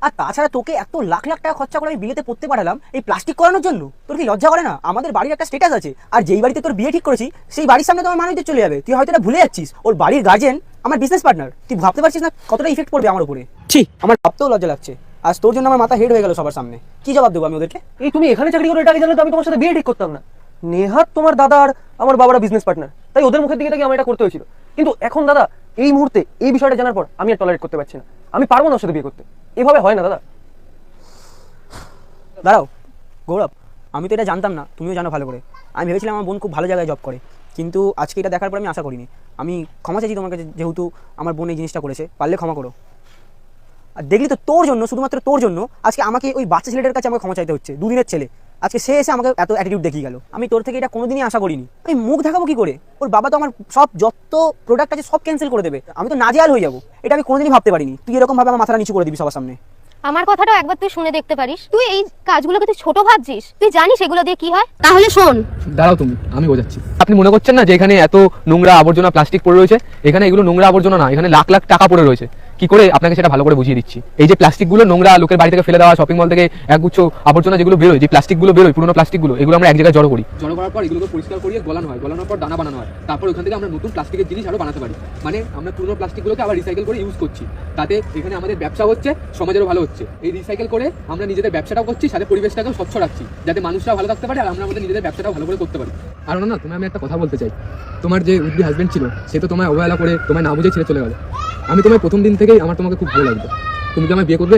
আর তাছাড়া তোকে এত লাখ লাখ টাকা খরচা করে আমি বিয়েতে পড়তে পাঠালাম এই প্লাস্টিক করানোর জন্য। তোর কি লজ্জা করে না? আমাদের বাড়ির একটা স্ট্যাটাস আছে, আর যেই বাড়িতে তোর বিয়ে ঠিক করেছি সেই বাড়ির সামনে তোমার মানুষদের চলে যাবে। তুই হয়তো এটা ভুলে যাচ্ছিস, ওর বাড়ির গার্জেন আমার বিজনেস পার্টনার। তুই ভাবতে পারছিস না কতটা ইফেক্ট পড়বে আমার উপরে। ছি, আমার ভাবতেও লজ্জা লাগছে। আজ তোর জন্য আমার মাথা হেড হয়ে গেল সবার সামনে। কি জবাব দেবো আমি ওদেরকে? এই তুমি এখানে চাকরি করে এটা আগে জানলে তো আমি তোমার সাথে বিয়ে ঠিক করতাম না। নেহাত তোমার দাদা আর আমার বাবারা বিজনেস পার্টনার, তাই ওদের মুখের দিকে তাকিয়ে আমার এটা করতে হয়েছিল। কিন্তু এখন দাদা এই মুহূর্তে এই বিষয়টা জানার পর আমি আর টলারেট করতে পারছি না। আমি পারবো না ওর সাথে বিয়ে করতে, এভাবে হয় না দাদা। দাঁড়াও গৌরব, আমি তো এটা জানতাম না, তুমিও জানো ভালো করে। আমি ভেবেছিলাম আমার বোন খুব ভালো জায়গায় জব করে, কিন্তু আজকে এটা দেখার পর আমি আশা করিনি। আমি ক্ষমা চাইছি তোমার কাছে, যেহেতু আমার বোন এই জিনিসটা করেছে, পারলে ক্ষমা করো। আর দেখলি তো তোর জন্য, শুধুমাত্র তোর জন্য আজকে আমাকে ওই বাচ্চা ছেলেটার কাছে আমাকে ক্ষমা চাইতে হচ্ছে। দুদিনের ছেলে, আজকে সে এসে আমাকে এত অ্যাটিটিউড দেখিয়ে গেল। আমি তোর থেকে এটা কোনোদিনই আশা করিনি। আমি মুখ দেখাবো কি করে? ওর বাবা তো আমার সব যত প্রোডাক্ট আছে সব ক্যান্সেল করে দেবে, আমি তো নাজেহাল হয়ে যাবো। এটা আমি কোনোদিনই ভাবতে পারিনি তুই এরকম ভাবে আমার মাথাটা নিচু করে দিবি সবার সামনে। আমার কথাটাও একবার তুই শুনে দেখতে পারিস। তুই এই কাজগুলোকে তুই ছোট ভাবছিস, তুই জানিস এগুলো দিয়ে কি হয়? তাহলে শোন। দাঁড়াও তুমি, আমি বোঝাচ্ছি। আপনি মনে করছেন না যে এখানে এত নোংরা আবর্জনা প্লাস্টিক পড়ে রয়েছে? এখানে এগুলো নোংরা আবর্জনা না, এখানে লাখ লাখ টাকা পড়ে রয়েছে। কি করে আপনাকে সেটা ভালো করে বুঝিয়ে দিচ্ছি। এই যে প্লাস্টিকগুলো নোংরা লোকের বাড়ি থেকে ফেলে দেওয়া, শপিং মল থেকে একগুচ্ছ আবর্জনা যেগুলো বেরোয়, যে প্লাস্টিকগুলো বেরোয়, পুরোনো প্লাস্টিকগুলো, এগুলো আমরা এক জায়গায় জড়ো করি। জড়ো করার পর এগুলোকে পরিষ্কার করিয়ে গলানো হয়, গলানোর পর দানা বানানো হয়। তারপর ওখান থেকে আমরা নতুন প্লাস্টিকের জিনিস আরো বানাতে পারি। মানে আমরা পুরোনো প্লাস্টিকগুলোকে আবার রিসাইকেল করে ইউজ করছি। তাতে এখানে আমাদের ব্যবসা হচ্ছে, সমাজেরও ভালো হচ্ছে। এই রিসাইকেল করে আমরা নিজেদের ব্যবসাটাও করছি, সাথে পরিবেশটাকেও স্বচ্ছ রাখছি, যাতে মানুষরাও ভালো থাকতে পারে আর আমরা আমাদের নিজেদের ব্যবসাটাও ভালো করে করতে পারি। আর না, তুমি আমি একটা কথা বলতে চাই। তোমার যে উড বি হাজবেন্ড ছিল, সে তো তোমায় অবহেলা করে তোমায় না বুঝে ছেড়ে চলে গেল। আমি তোমায় প্রথম দিন থেকেই আমার তোমাকে খুব ভালো লাগতো। তুমি কি আমায় বিয়ে করবে?